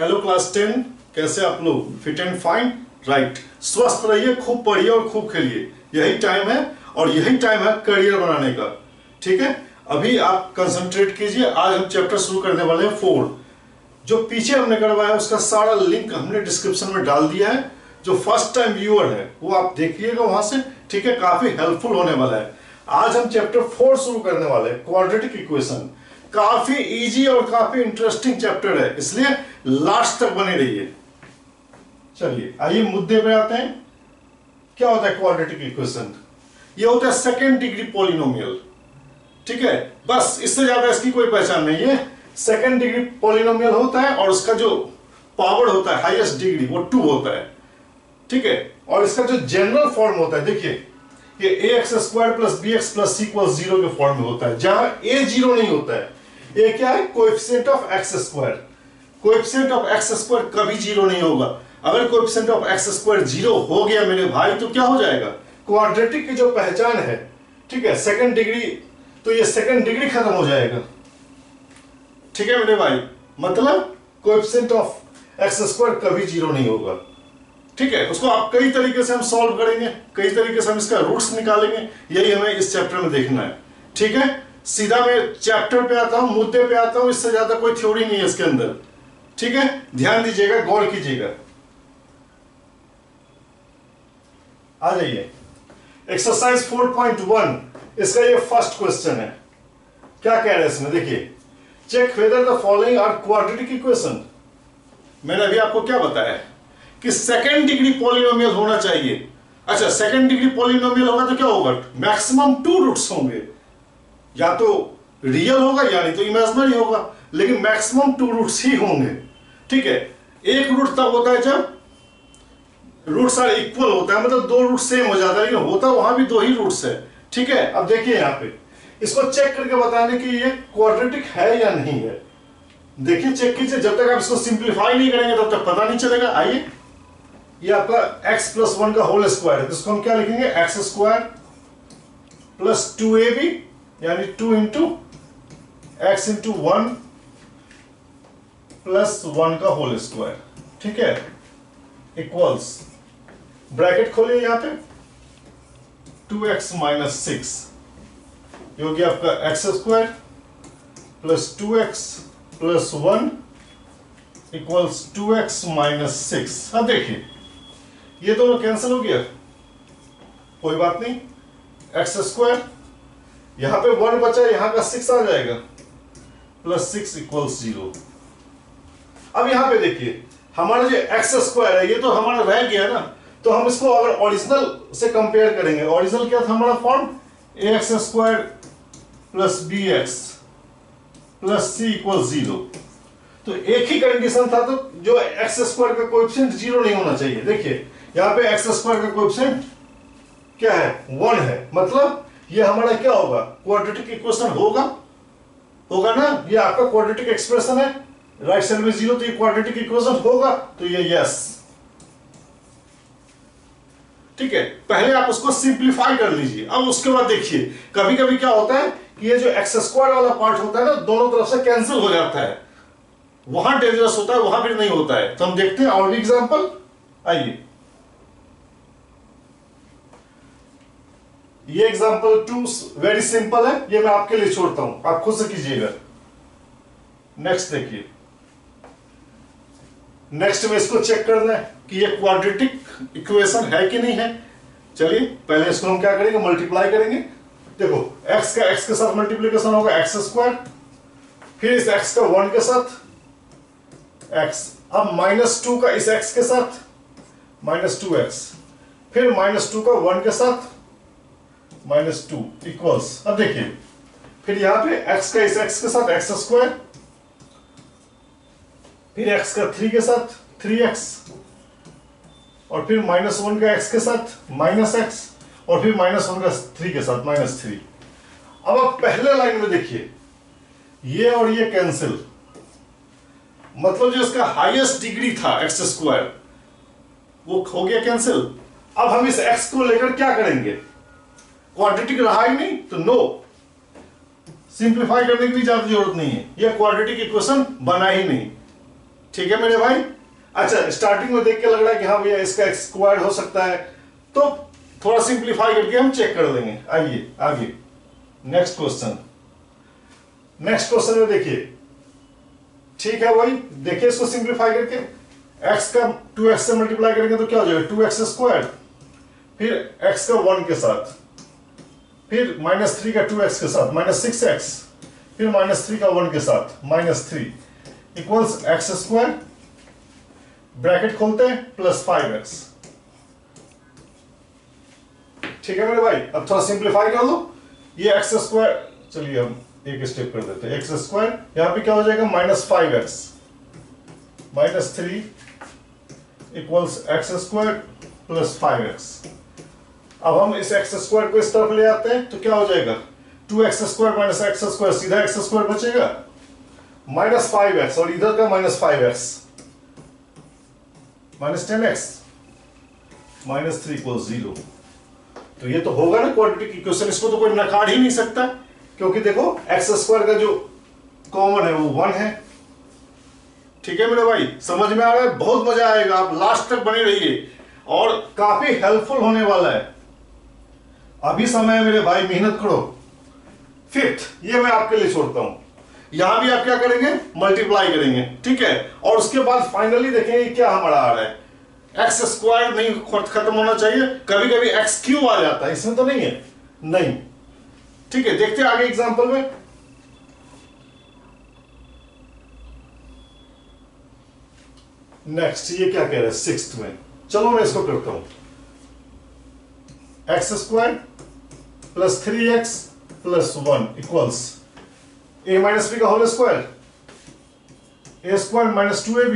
Hello class 10, कैसे आप लोग? Fit and fine, right. स्वस्थ रहिए, खूब पढ़िए और खूब खेलिए। यही टाइम है और यही टाइम है करियर बनाने का। ठीक है, अभी आप कंसंट्रेट कीजिए। आज हम चैप्टर शुरू करने वाले हैं 4। जो पीछे हमने करवाया उसका सारा लिंक हमने डिस्क्रिप्शन में डाल दिया है। जो फर्स्ट टाइम व्यूअर है वो आप देखिएगा वहां से। ठीक है, काफी हेल्पफुल होने वाला है। आज हम चैप्टर 4 शुरू करने वाले हैं, क्वाड्रेटिक इक्वेशन। काफी इजी और काफी इंटरेस्टिंग चैप्टर है, इसलिए लास्ट तक बने रहिए। चलिए आइए मुद्दे पे आते हैं। क्या होता है क्वाड्रेटिक इक्वेशन? ये होता है सेकेंड डिग्री पॉलिनोमियल। ठीक है, बस इससे ज्यादा इसकी कोई पहचान नहीं है। सेकेंड डिग्री पॉलिनोमियल होता है और उसका जो पावर होता है हाईएस्ट डिग्री वो 2 होता है। ठीक है, और इसका जो जनरल फॉर्म होता है, देखिए ये ax² plus bx plus c equal 0 के फॉर्म में होता है, जहां a 0 नहीं होता है। ये क्या है? Coefficient of x²। Coefficient of x² कभी 0 नहीं होगा। अगर कोएफिशिएंट ऑफ x² 0 हो गया मेरे भाई तो क्या हो जाएगा? क्वाड्रेटिक की जो पहचान है, ठीक है, सेकंड डिग्री, तो ये सेकंड डिग्री खत्म हो जाएगा। ठीक है मेरे भाई, मतलब कोएफिशिएंट ऑफ x² कभी 0 नहीं होगा। ठीक है, उसको आप कई तरीके से हम सॉल्व करेंगे, कई तरीके से हम इसका रूट्स निकालेंगे। यही हमें इस चैप्टर में देखना है। ठीक है, सीधा मैं चैप्टर पे आता हूं, मुद्दे पे आता हूं। इससे ज्यादा कोई थ्योरी नहीं है इसके अंदर। ठीक है, ध्यान दीजिएगा, गौर कीजिएगा। आ जाइए एक्सरसाइज 4.1, इसका ये फर्स्ट क्वेश्चन है। क्या कह रहे हैं इसमें? देखिए, check whether the following are quadratic equation. मैंने अभी आपको क्या बताया कि सेकेंड डिग्री पॉलिनोमियल होना चाहिए। अच्छा, सेकेंड डिग्री पॉलिनोमियल होगा तो क्या होगा? मैक्सिमम 2 रूट्स होंगे। या तो रियल होगा या नहीं तो इमेजिनरी होगा, लेकिन मैक्सिमम 2 रूट्स ही होंगे। ठीक है, एक रूट तब होता है जब रूट्स आर इक्वल होता है, मतलब 2 रूट सेम हो जाता है, लेकिन होता वहां भी 2 ही रूट्स है। ठीक है, अब देखिए यहाँ पे इसको चेक करके बताने कि ये क्वाड्रेटिक है या नहीं है। देखिए, चेक कीजिए। जब तक आप इसको सिंप्लीफाई नहीं करेंगे तब तक पता नहीं चलेगा। आइए, ये आपका x+1 का होल स्क्वायर है, इसको हम क्या लिखेंगे? x² प्लस 2ab, यानी 2 इंटू x इंटू 1 प्लस 1 का होल स्क्वायर। ठीक है, इक्वल्स, ब्रैकेट खोलिए यहां पे, 2x माइनस 6, ये हो गया आपका x² plus 2x plus 1 equals 2x minus 6। अब देखिए ये दोनों कैंसिल हो गया, कोई बात नहीं। x², यहां पे 1 बचा, यहां का 6 आ जाएगा, प्लस 6 इक्वल्स 0। अब यहां पे देखिए हमारा जो x² है ये तो हमारा रह गया ना, तो हम इसको अगर ओरिजिनल से कंपेयर करेंगे, ओरिजिनल क्या था हमारा form? ax² plus bx plus c equal 0। तो एक ही कंडीशन था, तो जो x² का कोएफिशिएंट 0 नहीं होना चाहिए। देखिए यहां पे x² का कोएफिशिएंट क्या है? 1 है, मतलब ये हमारा क्या होगा? क्वाड्रेटिक इक्वेशन होगा ना। ये आपका क्वाड्रेटिक एक्सप्रेशन है, राइट साइड में 0, तो ये क्वाड्रेटिक इक्वेशन होगा, तो ये यस। ठीक है, पहले आप उसको सिंप्लीफाई कर लीजिए। अब उसके बाद देखिए, कभी कभी क्या होता है कि ये जो x² वाला पार्ट होता है ना, दोनों तरफ से कैंसिल हो जाता है, वहां डेंजरस होता है, वहां फिर नहीं होता है। तो हम देखते हैं और भी एग्जांपल। आइए, ये एग्जांपल 2 वेरी सिंपल है, ये मैं आपके लिए छोड़ता हूं, आप खुद से कीजिएगा। नेक्स्ट देखिए, नेक्स्ट में इसको चेक करना है कि ये क्वाड्रेटिक इक्वेशन है कि नहीं है। चलिए पहले इसको हम क्या करेंगे? मल्टीप्लाई करेंगे। देखो x का x के साथ मल्टीप्लीकेशन होगा, x², फिर इस x का 1 के साथ x, अब -2 का इस x के साथ -2x, फिर -2 का 1 के साथ -2 इक्वल्स, अब देखिए फिर यहां पे x का इस x के साथ x², फिर x का 3 के साथ 3x, और फिर -1 का x के साथ -x, और फिर -1 का 3 के साथ -3। अब आप पहले लाइन में देखिए, ये और ये कैंसिल, मतलब जो इसका हाईएस्ट डिग्री था x² वो हो गया कैंसिल। अब हम इस x को लेकर क्या करेंगे? क्वाड्रेटिक रहा ही नहीं तो नो, सिंप्लीफाई करने की भी ज्यादा जरूरत नहीं है, यह क्वाड्रेटिक इक्वेशन बना ही नहीं। ठीक है मेरे भाई। अच्छा, स्टार्टिंग में देख के लग रहा है कि हाँ भैया इसका एक्स स्क्वायर हो सकता है, तो थोड़ा सिंप्लीफाई करके हम चेक कर देंगे। आइए आगे नेक्स्ट क्वेश्चन। नेक्स्ट क्वेश्चन में देखिए, ठीक है वही देखिए, इसको सिंप्लीफाई करके x का 2x से मल्टीप्लाई करेंगे तो क्या हो जाएगा 2x स्क्वायर, फिर x का 1 के साथ, फिर -3 का 2x के साथ -6x, फिर -3 का 1 के साथ -3 इक्वल्स x स्क्वायर, ब्रैकेट खोलते हैं प्लस 5x। ठीक है मेरे भाई, अब थोड़ा सिंप्लीफाई कर लो। ये x स्क्वायर, चलिए हम एक स्टेप कर देते हैं, x स्क्वायर यहां पे क्या हो जाएगा -5x -3 equals x square plus 5x। अब हम इस x स्क्वायर को इस तरफ ले आते हैं तो क्या हो जाएगा 2x square minus x square, सीधा x स्क्वायर बचेगा, -5x और इधर का -5x -10x -3 इक्वल्स 0। तो ये तो होगा ना क्वाड्रेटिक इक्वेशन, इसको तो कोई नकार ही नहीं सकता, क्योंकि देखो x स्क्वायर का जो कॉमन है वो 1 है। ठीक है मेरे भाई, समझ में आ रहा है? बहुत मजा आएगा, आप लास्ट तक बने रहिए और काफी हेल्पफुल होने वाला है। अभी समय है मेरे भाई, मेहनत करो। फिफ्थ, ये मैं आपके लिए छोड़ता हूं, यहां भी आप क्या करेंगे मल्टीप्लाई करेंगे, ठीक है, और उसके बाद फाइनली देखेंगे क्या हमारा आ रहा है। एक्स स्क्वायर नहीं खत्म होना चाहिए, कभी कभी एक्स क्यूब आ जाता है, इसमें तो नहीं है, नहीं। ठीक है, देखते हैं आगे एग्जांपल में। नेक्स्ट ये क्या कह रहे हैं सिक्स्थ में, चलो मैं इसको करता हूं। X square plus 3x plus 1 equals a minus B का whole square, a square minus 2ab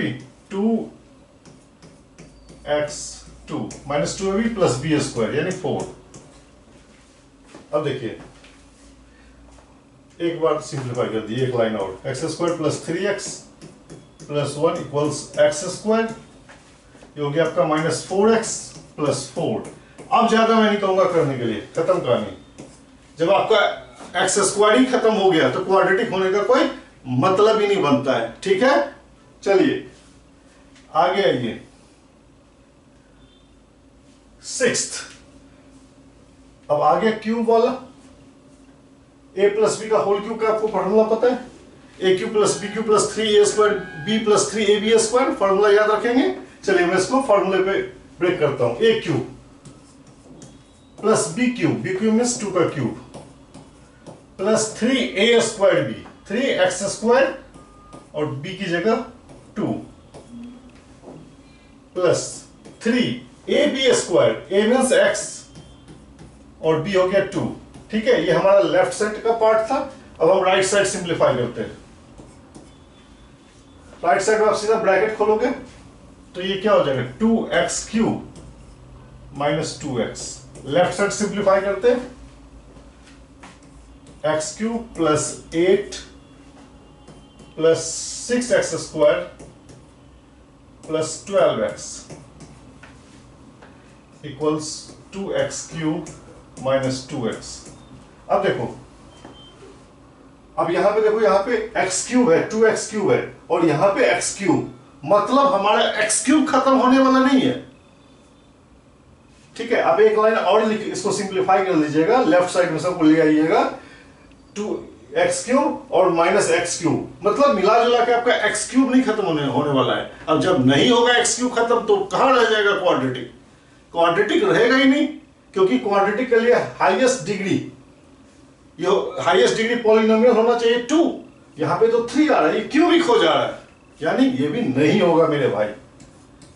2x2 minus 2ab plus b square यानी 4। अब देखिए एक बार सिंप्लीफाई कर दिए, एक लाइन और, x square plus 3x plus 1 equals x square, ये हो गया आपका -4x प्लस 4। अब ज्यादा मैं नहीं कहूंगा करने के लिए, खत्म कहानी। जब आपका एक्स स्क्वायर ही खत्म हो गया तो क्वाड्रेटिक होने का कोई मतलब ही नहीं बनता है। ठीक है, चलिए आगे आइए। सिक्स्थ, अब आगे क्यूब वाला, a प्लस बी का होल क्यूब का आपको फॉर्मूला पता है, a cube plus B cube plus 3a square b plus 3ab square, formula याद रखेंगे। चलिए मैं इसको फॉर्मूले पे ब्रेक करता हूं। a cube plus b cube means 2 का cube plus 3a square b, 3x square और b की जगह 2 plus 3ab square, a means x और b हो गया 2। ठीक है, ये हमारा लेफ्ट साइड का पार्ट था। अब हम राइट साइड सिंप्लीफाई करते हैं। राइट साइड में आप सीधा ब्रैकेट खोलोगे तो ये क्या हो जाएगा 2x cube minus 2x। Left side simplify करते हैं, x cube plus 8 plus 6x square plus 12x equals 2x cube minus 2x। अब देखो, अब यहां पे देखो, यहां पे x क्यूब है, 2x क्यूब है और यहां पे x क्यूब, मतलब हमारा x क्यूब खत्म होने वाला नहीं है। ठीक है, अब एक लाइन और लिख, इसको सिंप्लीफाई कर लीजिएगा, लेफ्ट साइड में सबको ले आइएगा, 2x क्यूब और माइनस x क्यूब, मतलब मिला जुला के आपका x क्यूब नहीं खत्म होने वाला है। अब जब नहीं होगा x क्यूब खत्म तो कहां रह जाएगा क्वाड्रेटिक? क्वाड्रेटिक रहेगा ही नहीं, क्योंकि क्वाड्रेटिक के लिए हाईएस्ट डिग्री, ये हाईएस्ट डिग्री पॉलिनोमियल होना चाहिए 2, यहां पे तो 3 आ रहा है, ये क्यों भी खो जा रहा है, यानी ये भी नहीं होगा मेरे भाई।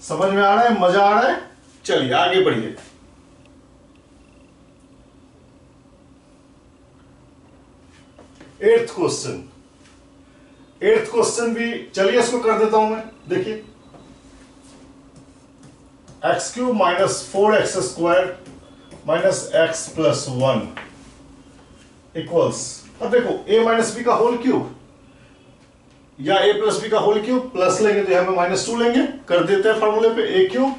समझ में आ रहा है, मजा आ रहा है? चलिए आगे बढ़िए। एट्थ क्वेश्चन भी, चलिए इसको कर देता हूं मैं। देखिए x cube minus 4x square minus x plus 1 equals, अब देखो a माइनस बी का होल क्यूब या a प्लस बी का होल क्यूब, प्लस लेंगे तो यहां पे -2 लेंगे, कर देते हैं फॉर्मूले पे, a cube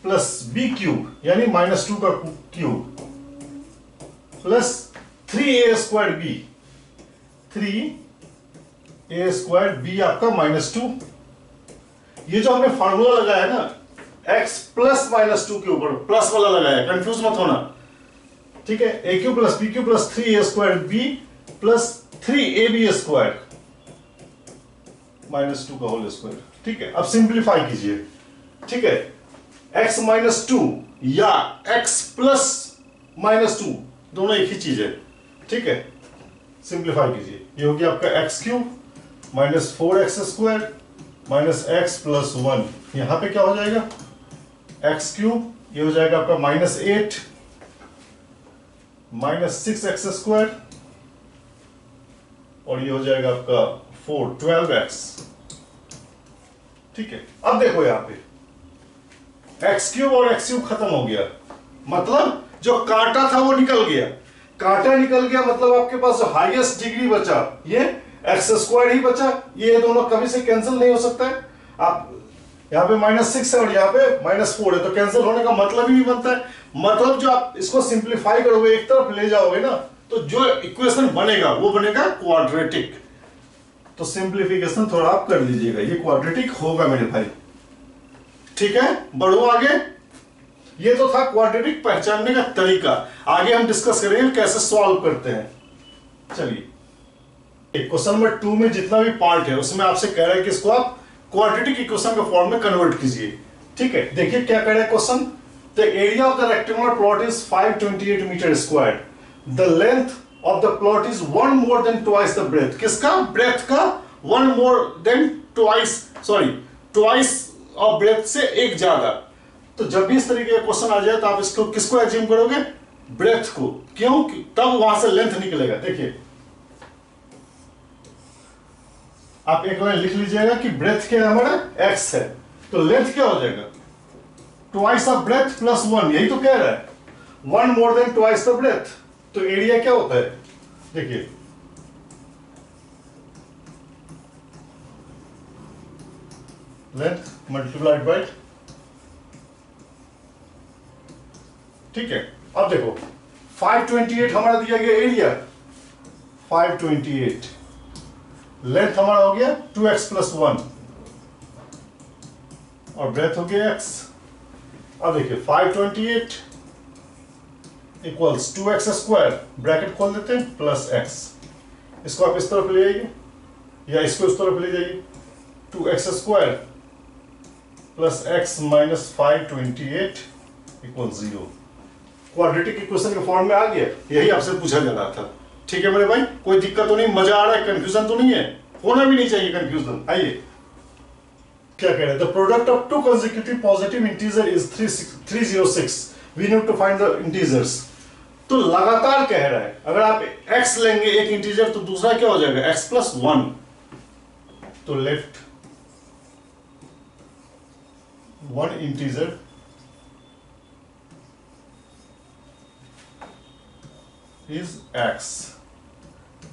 plus b cube यानी -2 का cube plus 3a square b, 3 ए स्क्वायर बी आपका -2। ये जो हमने फार्मूला लगाया ना x प्लस -2 के ऊपर प्लस वाला लगाया, कंफ्यूज मत होना, ठीक है। A cube plus B cube plus 3a square B plus 3ab square -2 का होल स्क्वायर, ठीक है। अब सिंप्लीफाई कीजिए, ठीक है। x -2 या x प्लस -2 दोनों एक ही चीज है, ठीक है। सिंप्लीफाई कीजिए, ये हो गया आपका x cube minus 4x square minus x plus 1, यहां पे क्या हो जाएगा x क्यूब, ये हो जाएगा आपका -8 माइनस 6x स्क्वायर और ये हो जाएगा आपका 4 12x, ठीक है। अब देखो यहां पे x क्यूब और x क्यूब खत्म हो गया, मतलब जो कांटा था वो निकल गया, कांटा निकल गया मतलब आपके पास जो हाईएस्ट डिग्री बचा ये एक्स स्क्वायर ही बचा, ये दोनों कभी से कैंसिल नहीं हो सकता है। आप यहाँ पे -6 है और यहाँ पे -4 है, तो कैंसिल होने का मतलब ही नहीं बनता है। मतलब जो आप इसको सिंप्लीफाई करोगे, एक तरफ ले जाओगे ना, तो जो इक्वेशन बनेगा वो बनेगा क्वाड्रेटिक। तो सिंप्लीफिकेशन थोड़ा आप कर लीजिएगा, ये क्वाड्रेटिक होगा मेरे भाई, ठीक है। बढ़ो आगे, ये तो था क्वाड्रेटिक पहचानने का तरीका, आगे हम डिस्कस करेंगे कैसे सॉल्व करते हैं। चलिए, क्वेश्चन नंबर 2 में जितना भी पार्ट है उसमें आपसे कह रहा है कि इसको आप क्वाड्रेटिक इक्वेशन के फॉर्म में कन्वर्ट कीजिए, ठीक है। देखिए क्या कह रहा है question, the area of the rectangular plot is 528 metre square, the length of the plot is 1 more than twice the breadth. किसका? ब्रेथ का 1 more than twice, sorry twice of breadth से एक ज्यादा। तो जब भी इस तरीके का क्वेश्चन आ जाए तो आप इसको किसको एज्यूम करोगे? ब्रेथ को, क्यों? तब वहां से लेंथ निकलेगा। देखिए आप एक लाइन लिख लीजिएगा कि ब्रेथ क्या है हमारा x है, तो लेंथ क्या हो जाएगा? ट्वाइस ऑफ ब्रेथ प्लस 1, यही तो कह रहा है, 1 more than twice the breadth. तो एरिया क्या होता है? देखिए लेंथ मल्टीप्लाइड बाय, ठीक है। अब देखो 528 हमारा दिया गया एरिया 528, लेंथ हमारा हो गया 2x प्लस 1 और ब्रेथ हो गया x। अब देखिए 528 इक्वल्स 2x स्क्वायर, ब्रैकेट खोल देते हैं, प्लस x। इसको आप इस तरफ ले जाइए या इसको इस तरफ ले जाइए, 2x square plus x minus 528 equal 0। Quadratic equation के फॉर्म में आ गया, यही आपसे पूछा जा रहा था, ठीक है मेरे भाई। कोई दिक्कत तो नहीं, मजा आ रहा है, कंफ्यूजन तो नहीं है, होना भी नहीं चाहिए कंफ्यूजन। आइए क्या कह रहे हैं, the product of two consecutive positive integer is 306, we need to find the integers. तो लगातार कह रहा है, अगर आप x लेंगे एक इंटीजर तो दूसरा क्या हो जाएगा? x plus 1। तो left one integer is x,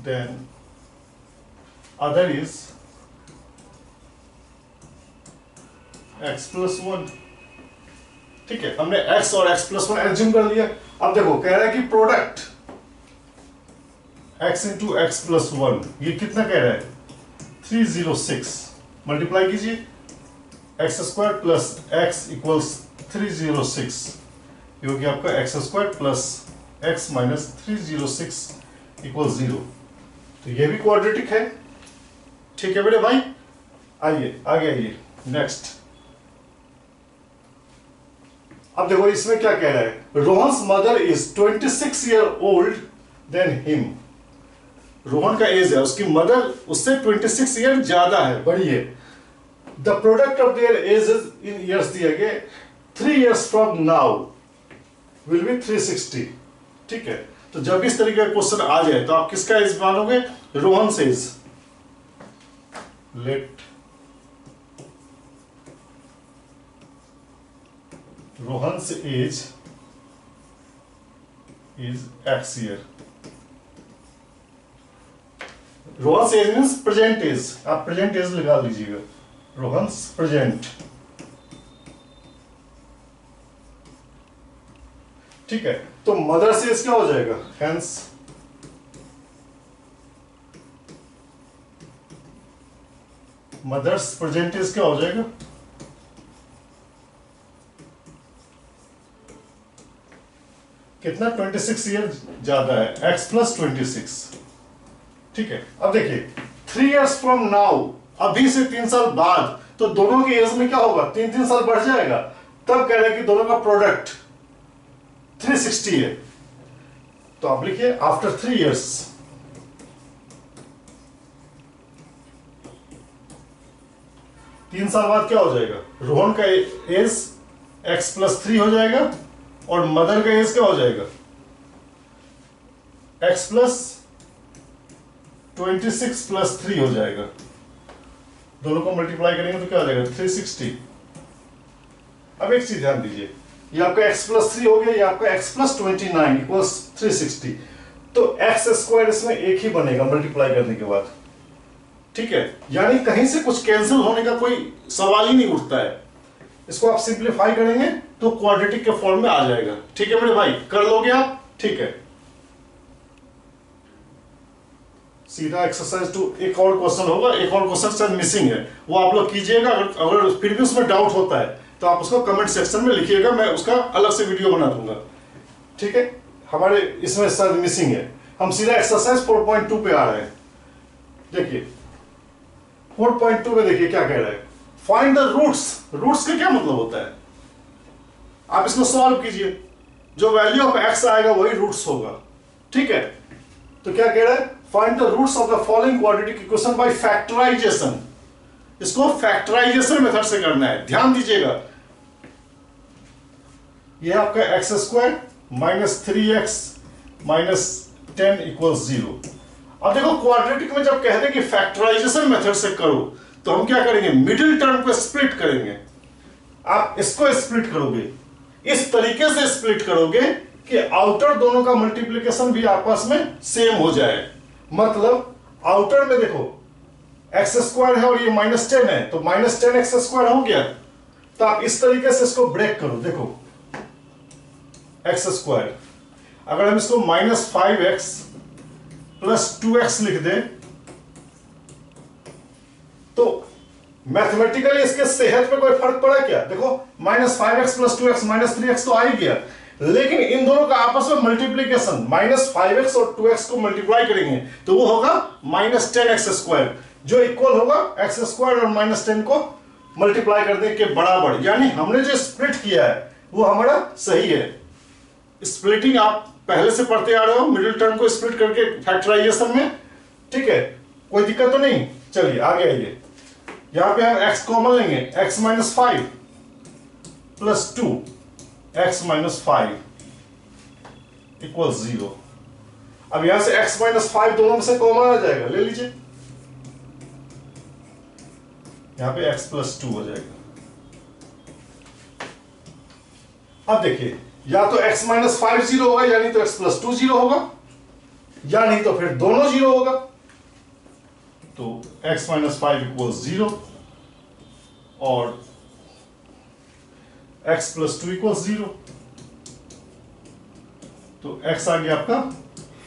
then other is x plus 1, ठीक है। हमने x और x plus 1 एज्यूम कर लिया। अब देखो कह रहा है कि product x into x plus 1, ये कितना कह रहा है? 306। मल्टीप्लाई कीजिए, x square plus x equals 306, ये हो गया आपका x square plus x minus 306 equal 0। तो ये भी क्वाड्रेटिक है, ठीक है मेरे भाई। आइए आगे आइए, नेक्स्ट। अब देखो इसमें क्या कह रहा है, Rohan's mother is 26 year old than him. Rohan का एज है, उसकी मदर उससे 26 ईयर ज्यादा है, बड़ी है। The product of their edges in years दिए गए, 3 years from now will be 360, ठीक है। तो जब इस तरीके का क्वेश्चन आ जाए तो आप किसका एज मानोगे? रोहन से एज। लेट रोहन से age is x year. Rohan से एज मीन्स प्रेजेंट एज, आप प्रेजेंट एज लगा लीजिएगा, रोहन्स प्रेजेंट, ठीक है। तो मदर से एज क्या हो जाएगा? हेंस मदर्स प्रेजेंट एज क्या हो जाएगा, कितना 26 ईयर ज्यादा है, x प्लस 26। ठीक है, अब देखिए 3 years फ्रॉम नाउ, अभी से 3 साल बाद, तो दोनों की एज में क्या होगा, 3 साल बढ़ जाएगा। तब कह रहे हैं कि दोनों का प्रोडक्ट 360 है। तो आप लिखिए आफ्टर 3 years, तीन साल बाद क्या हो जाएगा, रोहन का एज x प्लस 3 हो जाएगा और मदर का एज क्या हो जाएगा, x प्लस 26 प्लस 3 हो जाएगा। दोनों को मल्टीप्लाई करेंगे तो क्या हो जाएगा 360। अब एक चीज ध्यान दीजिए, ये आपका x प्लस 3 हो गया, ये आपका x प्लस 29 इक्वल्स 360। तो x स्क्वायर इसमें एक ही बनेगा मल्टीप्लाई करने के बाद। ठीक है, यानी कहीं से कुछ कैंसिल होने का कोई सवाल ही नहीं उठता है। इसको आप सिंप्लीफाई करेंगे तो क्वाड्रेटिक के फॉर्म में आ जाएगा। ठीक है मेरे भाई, कर लोगे आप? ठीक है, सीधा एक्सरसाइज टू। एक और क्वेश्चन होगा, एक और क्वेश्चन शायद मिसिंग है, वो आप लोग कीजिएगा। अगर फिर भी उसमें डाउट होता है तो आप उसको कमेंट सेक्शन में लिखिएगा, मैं उसका अलग से वीडियो बना दूंगा। ठीक है, हमारे इसमें शायद मिसिंग है। हम सीधा एक्सरसाइज 4.2 पे आ रहे हैं। देखिए 4.2 में देखिए क्या कह रहा है, फाइंड द रूट्स। रूट्स का क्या मतलब होता है, आप इसको सॉल्व कीजिए, जो वैल्यू ऑफ x आएगा वही रूट्स होगा। ठीक है, तो क्या कह रहा है, find the roots of the following quadratic equation by factorisation. इसको फैक्टराइजेशन मेथड से करना है, ध्यान दीजिएगा। यह आपका x square minus 3x minus 10 equals 0। अब देखो क्वाड्रेटिक में जब कहते हैं कि फैक्टराइजेशन मेथड से करो, तो हम क्या करेंगे, मिडिल टर्म को स्प्लिट करेंगे। आप इसको स्प्लिट करोगे, इस तरीके से स्प्लिट करोगे कि आउटर दोनों का मल्टीप्लिकेशन भी आपस में सेम हो जाए। मतलब आउटर में देखो एक्स स्क्वायर है और ये माइनस 10 है, तो माइनस 10 एक्स स्क्वायर हो गया। तो आप इस तरीके से इसको ब्रेक करो। देखो एक्स स्क्वायर, अगर हम इसको माइनस 5x प्लस 2x लिख दें तो मैथमेटिकली इसके सेहत पे कोई फर्क पड़ा क्या? देखो minus 5x plus 2x minus 3x तो आ ही गया, लेकिन इन दोनों का आपस में मल्टीप्लीकेशन माइनस 5x और 2x को मल्टीप्लाई करेंगे तो वो होगा माइनस 10x स्क्वायर, जो इक्वल होगा x स्क्वायर और माइनस 10 को मल्टीप्लाई करने के बराबर। यानी हमने जो स्प्लिट किया है वो हमारा सही है। स्प्लिटिंग आप पहले से पढ़ते आ रहे हो, मिडिल टर्म को स्प्लिट करके फैक्टराइजेशन में। ठीक है, कोई दिक्कत तो नहीं। चलिए आगे आइए, यहां पे हम x कॉमन लेंगे, x minus 5 plus 2 x minus 5 equal 0। अब यहां से x माइनस 5 दोनों में से कॉमन आ जाएगा, ले लीजिए, यहां पे x प्लस 2 हो जाएगा। अब देखिए, या तो x माइनस 5 0 होगा, या नहीं तो x प्लस 2 0 होगा, या नहीं तो फिर दोनों 0 होगा। तो x माइनस 5 इक्वल 0 और x प्लस 2 इक्वल 0। तो x आ गया आपका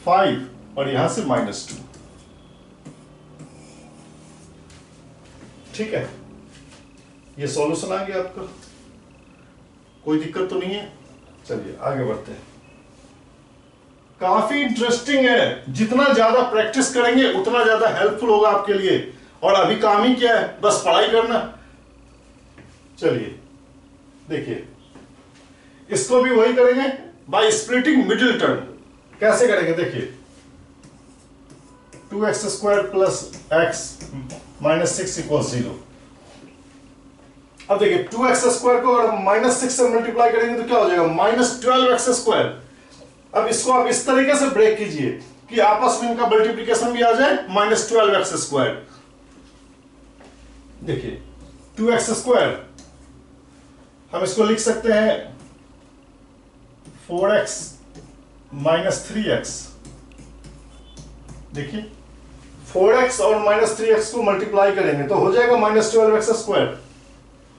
5 और यहां से माइनस 2। ठीक है, ये सॉल्यूशन आ गया आपका, कोई दिक्कत तो नहीं है। चलिए आगे बढ़ते हैं। काफी इंटरेस्टिंग है, जितना ज्यादा प्रैक्टिस करेंगे उतना ज्यादा हेल्पफुल होगा आपके लिए। और अभी काम ही क्या है, बस पढ़ाई करना। चलिए देखिए, इसको भी वही करेंगे बाय स्प्लिटिंग मिडिल टर्म। कैसे करेंगे देखिए, 2x square plus x minus 6 equal 0। अब देखिए 2x स्क्वायर को अगर माइनस 6 से मल्टीप्लाई करेंगे तो क्या हो जाएगा, माइनस 12x स्क्वायर। अब इसको आप इस तरीके से ब्रेक कीजिए कि आपस में इनका मल्टीप्लिकेशन भी आ जाए, माइनस 12x स्क्वायर। देखिए 2x स्क्वायर हम इसको लिख सकते हैं 4x माइनस 3x। देखिए 4x और माइनस 3x को मल्टीप्लाई करेंगे तो हो जाएगा माइनस 12x स्क्वायर,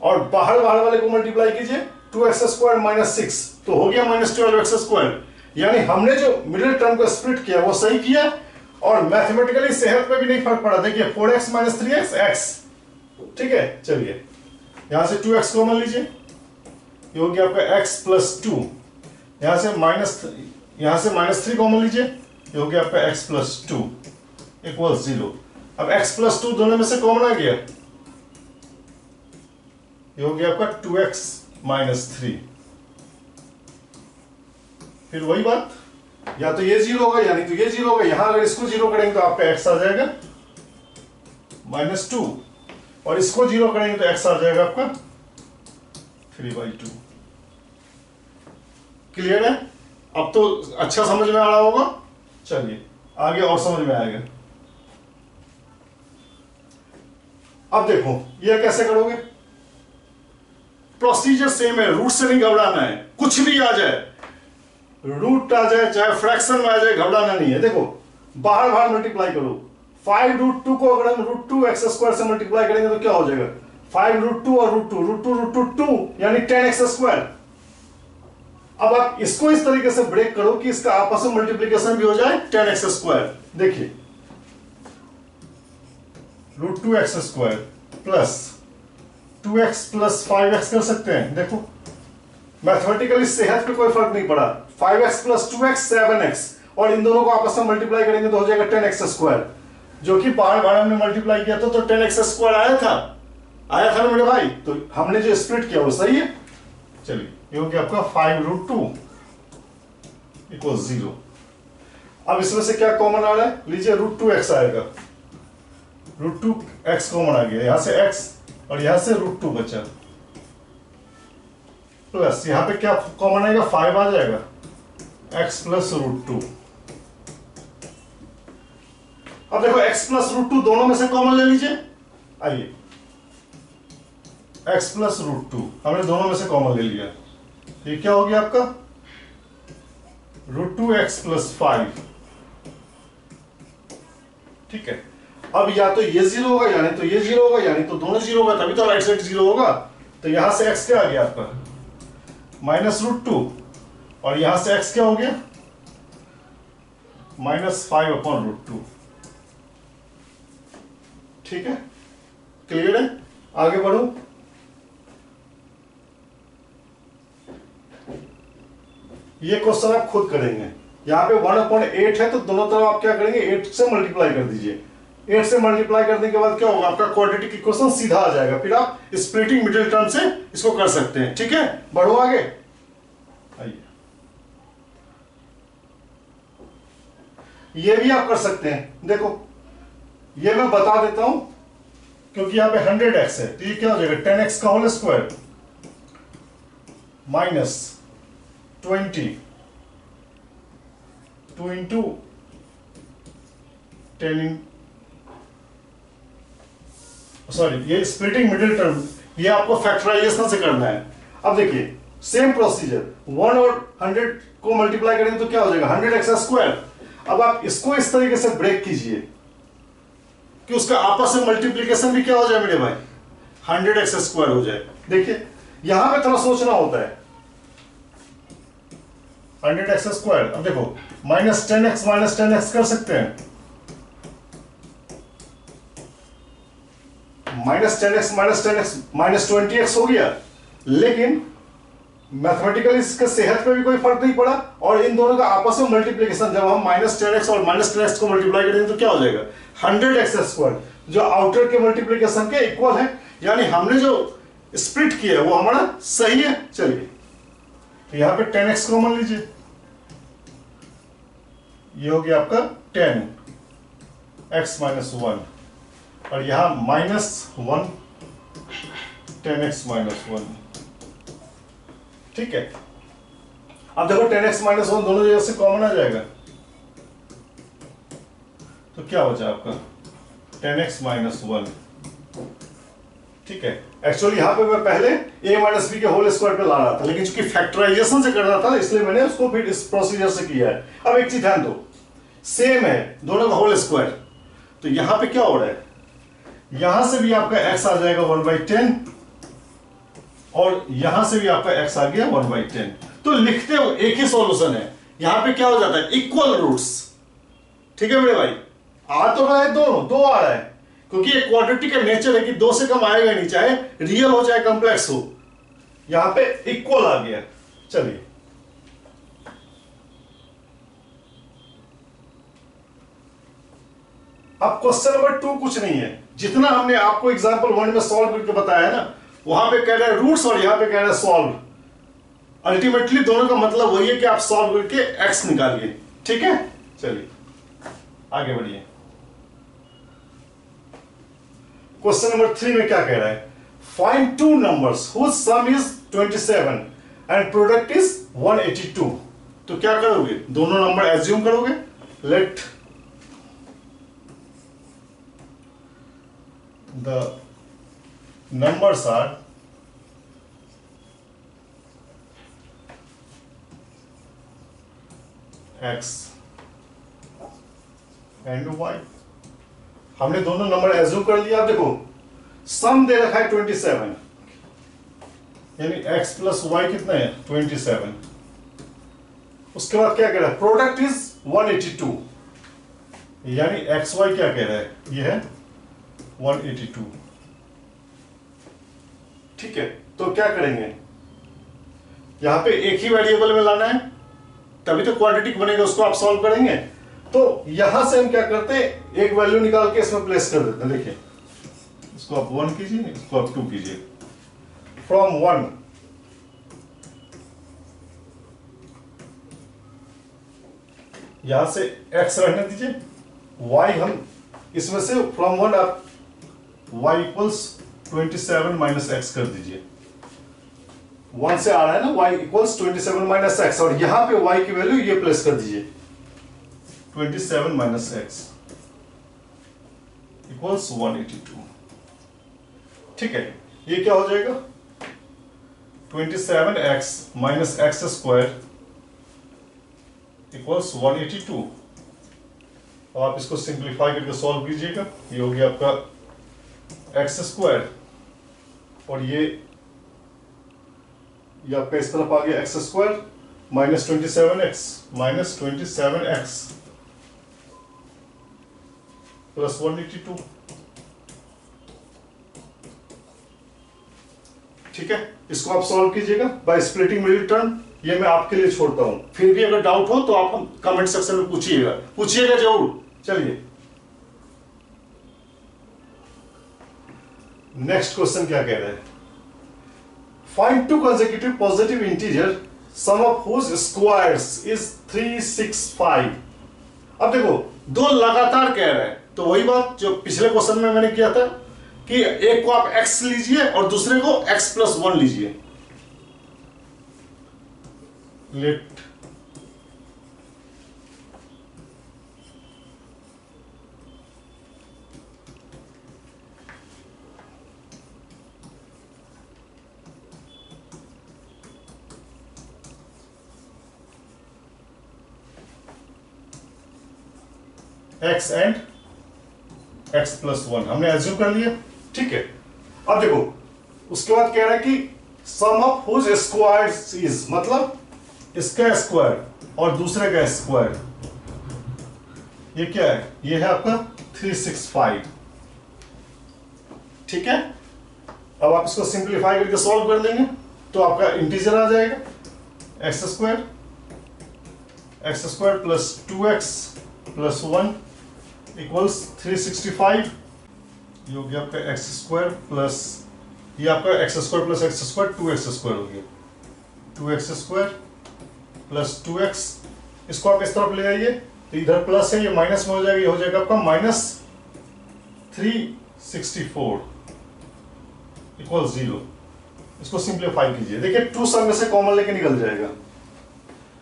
और बाहर वाले को मल्टीप्लाई कीजिए 2x स्क्वायर माइनस 6 तो हो गया माइनस 12x स्क्वायर। यानी हमने जो मिडिल टर्म को स्प्लिट किया वो सही किया, और मैथमेटिकली सेहत पे भी नहीं फर्क पड़ा। देखिए 4x माइनस 3x x, ठीक है, चलिए यहां से 2x कॉमन लीजिए, ये हो गया आपका x प्लस 2। यहां से -3 कॉमन लीजिए, ये हो गया आपका x प्लस 2 इक्वल 0। अब x प्लस 2 दोनों में से कॉमन आ गया, ये हो गया आपका 2x माइनस 3। फिर वही बात, या तो ये 0 होगा या नहीं तो ये 0 होगा। यहां अगर इसको 0 करेंगे तो आपका x आ जाएगा -2, और इसको 0 करेंगे तो x आ जाएगा आपका 3/2। क्लियर है? अब तो अच्छा समझ में आ रहा होगा। चलिए आगे और समझ में आएगा। अब देखो ये कैसे करोगे, प्रोसीजर सेम है, रूट से नहीं घबराना है, कुछ भी आ जाए, रूट आ जाए चाहे फ्रैक्शन में आ जाए, घबराना नहीं है। देखो बाहर बाहर मल्टीप्लाई करो, 5√2 को अगर हम √2x² से मल्टीप्लाई करेंगे तो क्या हो जाएगा, 5√2 और √2 यानी 10x²। अब आप इसको इस तरीके से ब्रेक करो कि इसका आपस में मल्टीप्लीकेशन भी हो जाए 10x²। देखिए √2x² plus 2x plus 5x कर सकते हैं। देखो मैथमेटिकली सेहत पे कोई फर्क नहीं पड़ा, 5x प्लस 2x 7x, और इन दोनों को आपस में मल्टीप्लाई करेंगे तो हो जाएगा 10x², जो कि बाहर बाहर हमने मल्टीप्लाई किया था तो 10x² आया था ना मेरे भाई। तो हमने जो स्प्लिट किया वो सही है। चलिए ये हो गया आपका 5√2 इक्वल 0। अब इसमें से क्या कॉमन आ रहा है, लीजिए √2x आएगा, √2x कॉमन आ गया, यहां से x और यहां से √2 बचा, प्लस यहां पे क्या कॉमन आएगा, 5 आ जाएगा, x प्लस √2। अब देखो x प्लस √2 दोनों में से कॉमन ले लीजिए। आइए x प्लस √2 हमने दोनों में से कॉमन ले लिया, ये क्या हो गया आपका √2x प्लस 5। ठीक है, अब या तो ये 0 होगा या नहीं तो ये 0 होगा, या नहीं तो दोनों 0 होगा, तभी तो राइट साइड 0 होगा। तो यहां से x क्या आ गया आपका -√2, और यहां से x क्या हो गया -5/√2। ठीक है, क्लियर है? आगे बढ़ो। ये क्वेश्चन आप खुद करेंगे, यहां पे 1/8 है तो दोनों तरफ आप क्या करेंगे, 8 से मल्टीप्लाई कर दीजिए। 8 से मल्टीप्लाई करने के बाद क्या होगा, आपका क्वाड्रेटिक इक्वेशन सीधा आ जाएगा, फिर आप स्प्लिटिंग मिडिल टर्म से इसको कर सकते हैं। ठीक है, बढ़ो आगे। आइए ये भी आप कर सकते हैं। देखो ये मैं बता देता हूं, क्योंकि यहां पे 100x है तो ये क्या हो जाएगा, 10x का whole square minus 20 2 into 10 sorry ये स्प्लिटिंग मिडिल टर्म, ये आपको फैक्टराइजेशन से करना है। अब देखिए सेम प्रोसीजर, 1 और 100 को मल्टीप्लाई करेंगे तो क्या हो जाएगा 100x²। अब आप इसको इस तरीके से ब्रेक कीजिए कि उसका आपस में मल्टीप्लीकेशन भी क्या हो जाए मेरे भाई, 100x² हो जाए। देखिए यहां पे थोड़ा सोचना होता है, 100x²। अब देखो -10x कर सकते हैं, -10x -20x हो गया, लेकिन मैथमेटिकली इसके सेहत पे भी कोई फर्क नहीं पड़ा, और इन दोनों का आपस में मल्टीप्लिकेशन जब हम -10x और -10x को मल्टीप्लाई करेंगे तो क्या हो जाएगा 100x², जो आउटर के मल्टीप्लिकेशन के इक्वल है। यानी हमने जो स्प्लिट किया है वो हमारा सही है। चलिए तो यहां पे 10x कॉमन लीजिए, ये हो गया आपका 10x - 1, और यहां -1 10x - 1। ठीक है, अब देखो 10x - 1 दोनों जगह से कॉमन आ जाएगा, तो क्या बचा आपका 10x - 1। ठीक है, एक्चुअली यहां पे मैं पहले a - b के होल स्क्वायर पे ला रहा था, लेकिन चूंकि फैक्टराइजेशन से करना था इसलिए मैंने उसको फिर इस प्रोसीजर से किया है। अब एक चीज ध्यान दो, सेम है दोनों का होल स्क्वायर, तो यहां पे क्या हो रहा है, यहां से भी आपका x आ जाएगा 1/10, और यहां से भी आपका x आ गया 1/10। तो लिखते हो एक ही सॉल्यूशन है, यहां पे क्या हो जाता है इक्वल रूट्स। ठीक है मेरे भाई, आ तो रहा है दोनों, दो आ रहा है, क्योंकि ये क्वाड्रेटिक का नेचर है कि 2 से कम आएगा नहीं, चाहे रियल हो चाहे कॉम्प्लेक्स हो। यहां पे इक्वल आ गया। चलिए अब क्वेश्चन नंबर 2 कुछ नहीं है, जितना हमने आपको एग्जांपल 1 में सॉल्व करके बताया ना, वहां पे कह रहा है रूट्स और यहां पे कह रहा है सॉल्व। अल्टीमेटली दोनों का मतलब वही है कि आप सॉल्व करके एक्स निकालिए। ठीक है, चलिए आगे बढ़िए। क्वेश्चन नंबर 3 में क्या कह रहा है, find two numbers whose sum is 27 and product is 182। तो क्या करोगे, दोनों नंबर एज्यूम करोगे। Let the numbers are x and y। हमने दोनों नंबर एज्यूम कर लिया। आप देखो सम दे रखा है 27, यानी x प्लस वाई कितना है 27। उसके बाद क्या कह रहा है, प्रोडक्ट इज 182, यानी एक्स वाई क्या कह रहा है, ये है 182। ठीक है, तो क्या करेंगे, यहां पे एक ही वेरिएबल में लाना है, तभी तो क्वाड्रेटिक बनेगा, उसको आप सॉल्व करेंगे। तो यहां से हम क्या करते हैं, एक वैल्यू निकाल के इसमें प्लेस कर देते हैं। देखिए इसको आप 1 कीजिए, इसको आप 2 कीजिए। फ्रॉम 1 यहां से x रहने दीजिए, y हम इसमें से फ्रॉम 1 आप y इक्वल्स 27 माइनस एक्स कर दीजिए। 1 से आ रहा है ना, y इक्वल्स 27 माइनस एक्स, और यहां पे y की वैल्यू ये प्लेस कर दीजिए 27 माइनस एक्स इक्वल्स 182। ठीक है, ये क्या हो जाएगा, 27x minus x square equals 182। और आप इसको सिंप्लीफाई करके सॉल्व कीजिएगा, ये हो गया आपका एक्स स्क्वायर, और ये आपका इस तरफ आ गया x square minus 27x minus 27x plus 182। ठीक है, इसको आप सॉल्व कीजिएगा बाय स्प्लिटिंग मिडिल टर्म। ये मैं आपके लिए छोड़ता हूं, फिर भी अगर डाउट हो तो आप हम कमेंट सेक्शन में पूछिएगा जरूर। चलिए नेक्स्ट क्वेश्चन क्या कह रहा है, find two consecutive positive integer sum of whose squares is 365। अब देखो दो लगातार कह रहा है, तो वही बात जो पिछले क्वेश्चन में मैंने किया था कि एक को आप x लीजिए और दूसरे को x प्लस 1 लीजिए। Let x and x plus 1 हमने एज्यूम कर लिया। ठीक है, अब देखो उसके बाद कह रहा है कि सम ऑफ हुज स्क्वायर्स इज, मतलब इसका स्क्वायर और दूसरे का स्क्वायर, ये क्या है, ये है आपका 365। ठीक है, अब आप इसको सिंप्लीफाई करके सॉल्व कर देंगे तो आपका इंटीजर आ जाएगा x square plus 2x plus 1 equals 365। ये हो गया आपका एक्स स्क्वायर प्लस, ये आपका x square plus x square 2x square हो गया, 2x स्क्वायर प्लस 2x। इसको आप इस तरफ ले आइए तो इधर प्लस है, ये माइनस में हो जाएगा, ये हो जाएगा आपका माइनस 364 इक्वल 0। इसको सिंप्लीफाई कीजिए, देखिए 2 सब में से कॉमन लेके निकल जाएगा।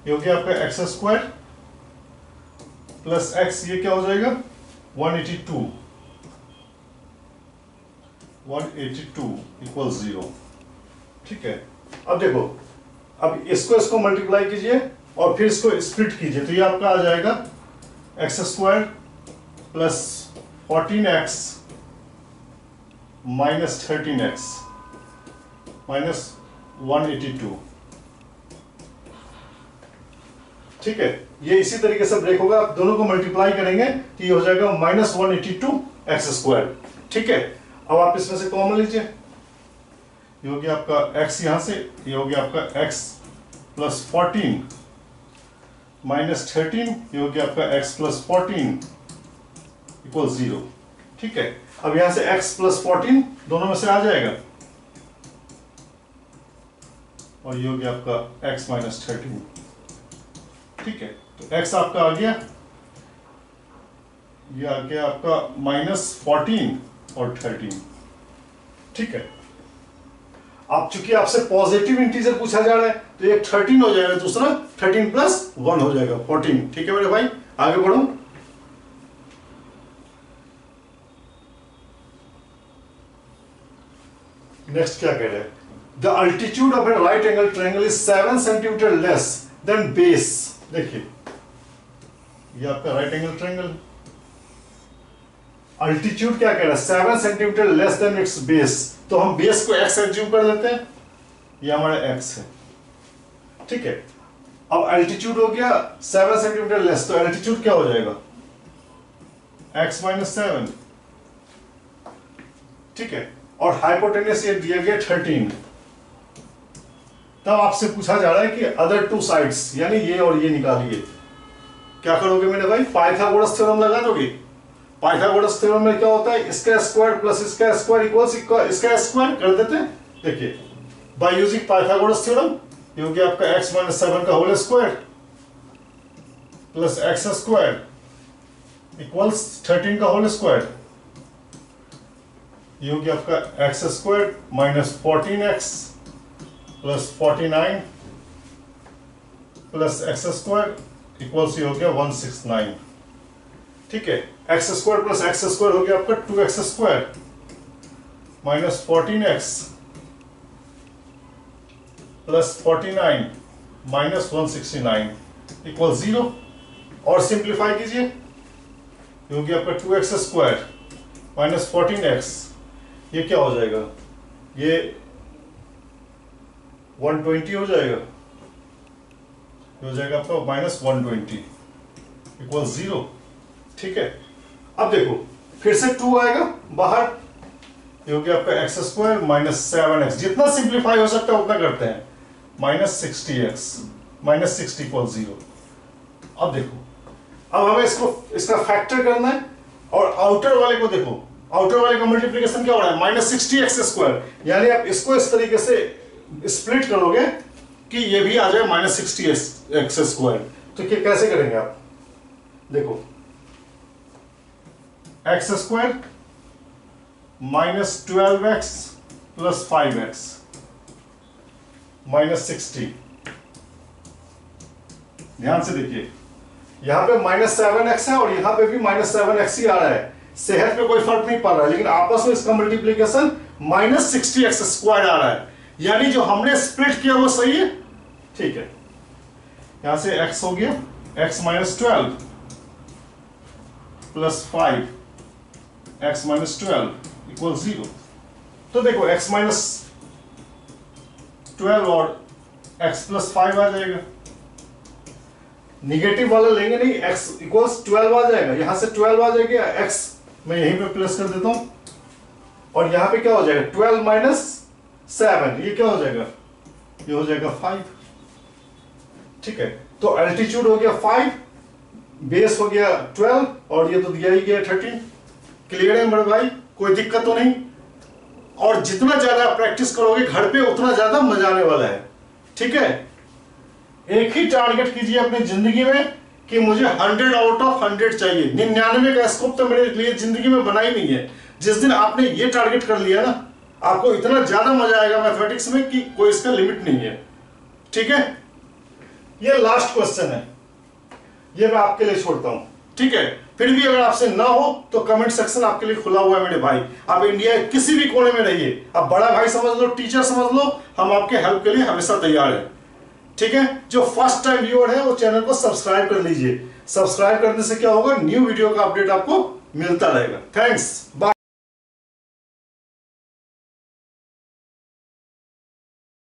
ये हो गया आपका एक्स स्क्वायर प्लस एक्स, ये क्या हो जाएगा 182 इक्वल 0। ठीक है, अब देखो, अब इसको मल्टीप्लाई कीजिए और फिर इसको स्प्लिट कीजिए, तो ये आपका आ जाएगा x square plus 14x minus 13x minus 182। ठीक है, ये इसी तरीके से ब्रेक होगा, आप दोनों को मल्टीप्लाई करेंगे तो ये हो जाएगा माइनस 182 एक्स स्क्वायर। ठीक है, अब आप इसमें से कॉमन लीजिए, ये हो गया आपका x यहां से, ये हो गया आपका x प्लस 14 माइनस 13, ये हो गया आपका x प्लस 14 इक्वल 0। ठीक है, अब यहां से x प्लस 14 दोनों में से आ जाएगा, और ये हो गया आपका x माइनस 13। ठीक है, तो x आपका आ गया, ये आ गया आपका माइनस 14 और 13। ठीक है, आप चूंकि आपसे पॉजिटिव इंटीजर पूछा जा रहा है तो एक 13 हो जाएगा, दूसरा 13 प्लस 1 हो जाएगा 14। ठीक है मेरे भाई, आगे बढ़ो। नेक्स्ट क्या कह रहे हैं, the altitude of A right angle triangle is 7 centimetre less than base. देखिए ये आपका राइट एंगल ट्रायंगल, अल्टीट्यूड क्या कह रहा है, 7 centimetre less than it's base, तो हम बेस को x एज्यूम कर लेते हैं, ये हमारा x है। ठीक है, अब एल्टीट्यूड हो गया 7 सेंटीमीटर लेस, तो एल्टीट्यूड क्या हो जाएगा, x माइनस 7। ठीक है, और हाइपोटेन्यूस ये दिया गया 13। तब आपसे पूछा जा रहा है कि अदर टू साइड्स, यानी ये और ये निकालिए। क्या करोगे मेरे भाई, पाइथागोरस थ्योरम लगा दोगे। पाइथागोरस थ्योरम में क्या होता है, इसका स्क्वायर प्लस इसका स्क्वायर इक्वल्स इसका स्क्वायर कर देते हैं। देखिए बाय यूजिंग पाइथागोरस थ्योरम, ये हो गया आपका x माइनस 7 का whole square plus x square equals 13 का होल स्क्वायर, ये हो गया आपका x square minus 14x plus 49 plus x square equals ये हो गया 169। ठीक है, x square plus x square हो गया आपका 2x square minus 14x plus 49 minus 169 equal 0। और सिंप्लीफाई कीजिए, ये हो गया आपका 2x स्क्वायर माइनस 14x, ये क्या हो जाएगा, ये 120 हो जाएगा, ये हो जाएगा आपका माइनस 120 इक्वल 0। ठीक है, अब देखो फिर से 2 आएगा बाहर, ये हो गया आपका x स्क्वायर माइनस 7x, जितना सिंप्लीफाई हो सकता है उतना करते हैं, माइनस 60x माइनस 60 इक्वल 0। अब देखो, अब हमें इसका फैक्टर करना है, और आउटर वाले को देखो, आउटर वाले का मल्टीप्लीकेशन क्या हो रहा है, माइनस 60x स्क्वायर, यानी आप इसको इस तरीके से स्प्लिट करोगे कि ये भी आ जाए माइनस 60x स्क्वायर। तो क्या कैसे करेंगे आप, देखो x square minus 12x plus 5x minus 60। ध्यान से देखिए, यहां पे माइनस 7x है और यहां पे भी माइनस 7x ही आ रहा है, सेहत पे कोई फर्क नहीं पड़ रहा है, लेकिन आपस में इसका मल्टीप्लीकेशन माइनस 60x स्क्वायर आ रहा है, यानी जो हमने स्प्लिट किया वो सही है। ठीक है, यहां से x हो गया x minus 12 plus 5 x minus 12 equal 0। तो देखो x माइनस 12 और x प्लस 5 आ जाएगा, निगेटिव वाला लेंगे नहीं, x इक्वल्स 12 आ जाएगा, यहां से 12 आ जाएगा, x मैं यहीं पे प्लस कर देता हूं, और यहां पे क्या हो जाएगा 12 माइनस 7, ये क्या हो जाएगा, ये हो जाएगा 5। ठीक है, तो एल्टीट्यूड हो गया 5, बेस हो गया 12, और ये तो दिया ही गया 13। क्लियर है मेरे भाई, कोई दिक्कत तो नहीं। और जितना ज्यादा प्रैक्टिस करोगे घर पे उतना ज्यादा मजा आने वाला है। ठीक है, एक ही टारगेट कीजिए अपनी जिंदगी में कि मुझे 100 आउट ऑफ 100 चाहिए। 99 का स्कोप तो मेरे लिए जिंदगी में बना ही नहीं है। जिस दिन आपने ये टारगेट कर लिया ना, आपको इतना ज्यादा मजा आएगा मैथमेटिक्स में कि कोई इसका लिमिट नहीं है। ठीक है, ये लास्ट क्वेश्चन है, ये मैं आपके लिए छोड़ता हूं। ठीक है, फिर भी अगर आपसे ना हो तो कमेंट सेक्शन आपके लिए खुला हुआ है मेरे भाई। आप इंडिया के किसी भी कोने में रहिए, आप बड़ा भाई समझ लो, टीचर समझ लो, हम आपके हेल्प के लिए हमेशा तैयार हैं। ठीक है, जो फर्स्ट टाइम व्यूअर है वो चैनल को सब्सक्राइब कर लीजिए। सब्सक्राइब करने से क्या होगा, न्यू वीडियो का अपडेट आपको मिलता रहेगा। Thanks, bye.